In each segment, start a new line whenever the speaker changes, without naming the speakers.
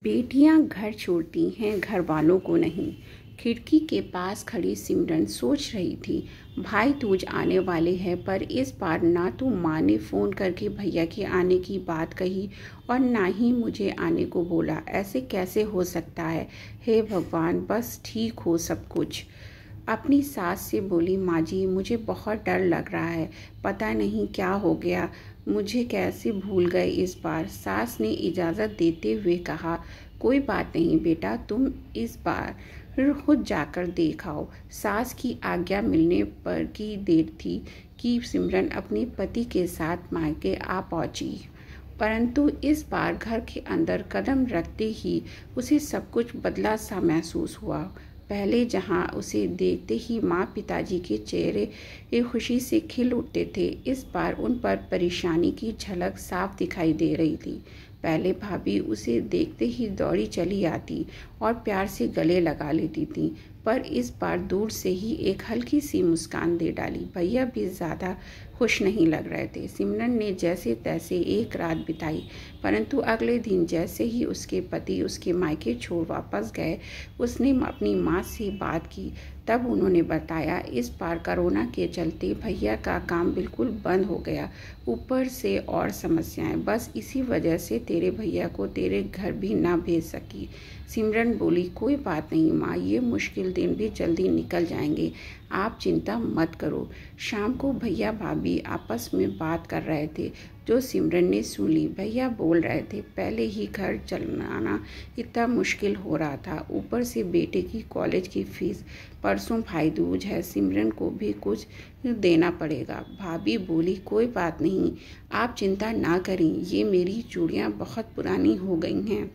बेटियां घर छोड़ती हैं, घर वालों को नहीं। खिड़की के पास खड़ी सिमरन सोच रही थी, भाई दूज आने वाले हैं, पर इस बार ना तो माँ ने फ़ोन करके भैया के आने की बात कही और ना ही मुझे आने को बोला। ऐसे कैसे हो सकता है? हे भगवान, बस ठीक हो सब कुछ। अपनी सास से बोली, माँ जी मुझे बहुत डर लग रहा है, पता नहीं क्या हो गया, मुझे कैसे भूल गए इस बार। सास ने इजाज़त देते हुए कहा, कोई बात नहीं बेटा, तुम इस बार खुद जाकर देख आओ। सास की आज्ञा मिलने पर की देर थी कि सिमरन अपने पति के साथ मायके आ पहुंची, परंतु इस बार घर के अंदर कदम रखते ही उसे सब कुछ बदला सा महसूस हुआ। पहले जहां उसे देखते ही माँ पिताजी के चेहरे खुशी से खिल उठते थे, इस बार उन पर परेशानी की झलक साफ दिखाई दे रही थी। पहले भाभी उसे देखते ही दौड़ी चली आती और प्यार से गले लगा लेती थी, पर इस बार दूर से ही एक हल्की सी मुस्कान दे डाली। भैया भी ज़्यादा खुश नहीं लग रहे थे। सिमरन ने जैसे तैसे एक रात बिताई, परंतु अगले दिन जैसे ही उसके पति उसके मायके छोड़ वापस गए, उसने अपनी माँ से बात की। तब उन्होंने बताया, इस बार कोरोना के चलते भैया का काम बिल्कुल बंद हो गया, ऊपर से और समस्याएं, बस इसी वजह से तेरे भैया को तेरे घर भी ना भेज सकी। सिमरन बोली, कोई बात नहीं माँ, ये मुश्किल दिन भी जल्दी निकल जाएंगे, आप चिंता मत करो। शाम को भैया भाभी आपस में बात कर रहे थे, जो सिमरन ने सुन ली। भैया बोल रहे थे, पहले ही घर चलाना इतना मुश्किल हो रहा था, ऊपर से बेटे की कॉलेज की फीस, परसों भाई दूज है, सिमरन को भी कुछ देना पड़ेगा। भाभी बोली, कोई बात नहीं, आप चिंता ना करें, ये मेरी चूड़ियाँ बहुत पुरानी हो गई हैं,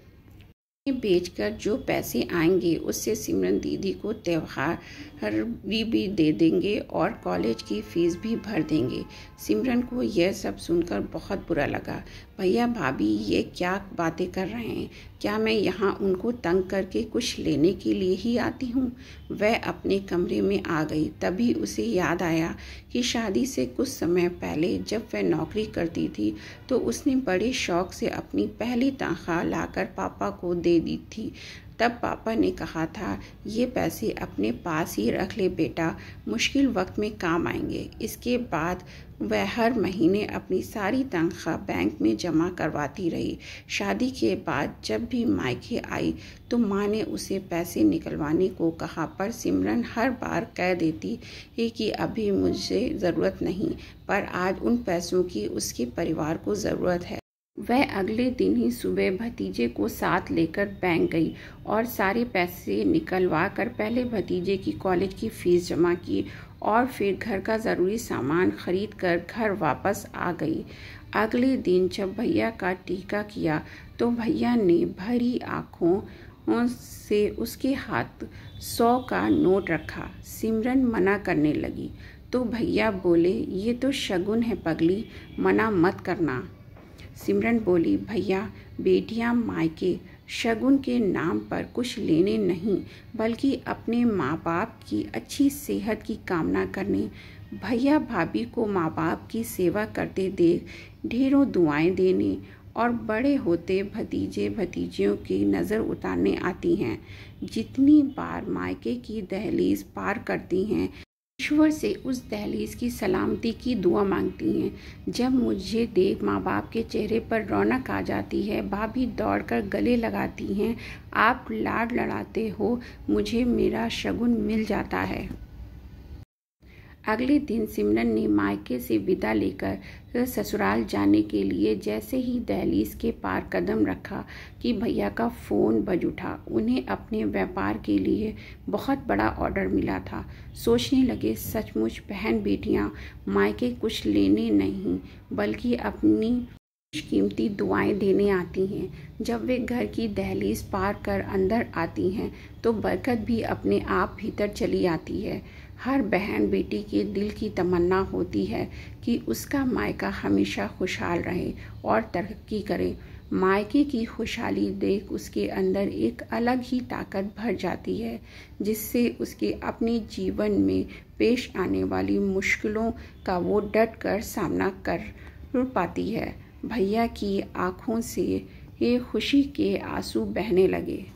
बेचकर जो पैसे आएंगे उससे सिमरन दीदी को त्योहार भी दे देंगे और कॉलेज की फीस भी भर देंगे। सिमरन को यह सब सुनकर बहुत बुरा लगा। भैया भाभी ये क्या बातें कर रहे हैं? क्या मैं यहाँ उनको तंग करके कुछ लेने के लिए ही आती हूँ? वह अपने कमरे में आ गई। तभी उसे याद आया कि शादी से कुछ समय पहले जब वह नौकरी करती थी तो उसने बड़े शौक से अपनी पहली तनख्वाह लाकर पापा को दे दी थी। तब पापा ने कहा था, ये पैसे अपने पास ही रख ले बेटा, मुश्किल वक्त में काम आएंगे। इसके बाद वह हर महीने अपनी सारी तनख्वाह बैंक में जमा करवाती रही। शादी के बाद जब भी मायके आई तो माँ ने उसे पैसे निकलवाने को कहा, पर सिमरन हर बार कह देती कि अभी मुझे ज़रूरत नहीं, पर आज उन पैसों की उसके परिवार को ज़रूरत है। वह अगले दिन ही सुबह भतीजे को साथ लेकर बैंक गई और सारे पैसे निकलवा कर पहले भतीजे की कॉलेज की फीस जमा की और फिर घर का ज़रूरी सामान खरीद कर घर वापस आ गई। अगले दिन जब भैया का टीका किया तो भैया ने भरी आँखों से उसके हाथ 100 का नोट रखा। सिमरन मना करने लगी तो भैया बोले, ये तो शगुन है पगली, मना मत करना। सिमरन बोली, भैया बेटियां मायके शगुन के नाम पर कुछ लेने नहीं, बल्कि अपने माँ बाप की अच्छी सेहत की कामना करने, भैया भाभी को माँ बाप की सेवा करते देख ढेरों दुआएं देने और बड़े होते भतीजे भतीजियों की नज़र उतारने आती हैं। जितनी बार मायके की दहलीज पार करती हैं, ईश्वर से उस दहलीज की सलामती की दुआ मांगती हैं। जब मुझे देख माँ बाप के चेहरे पर रौनक आ जाती है, भाभी दौड़कर गले लगाती हैं, आप लाड लड़ाते हो, मुझे मेरा शगुन मिल जाता है। अगले दिन सिमरन ने मायके से विदा लेकर ससुराल जाने के लिए जैसे ही दहलीज के पार कदम रखा कि भैया का फ़ोन बज उठा। उन्हें अपने व्यापार के लिए बहुत बड़ा ऑर्डर मिला था। सोचने लगे, सचमुच बहन बेटियां मायके कुछ लेने नहीं बल्कि अपनी कीमती दुआएं देने आती हैं। जब वे घर की दहलीज पार कर अंदर आती हैं तो बरकत भी अपने आप भीतर चली आती है। हर बहन बेटी के दिल की तमन्ना होती है कि उसका मायका हमेशा खुशहाल रहे और तरक्की करे। मायके की खुशहाली देख उसके अंदर एक अलग ही ताकत भर जाती है, जिससे उसके अपने जीवन में पेश आने वाली मुश्किलों का वो डट कर सामना कर पाती है। भैया की आंखों से खुशी के आंसू बहने लगे।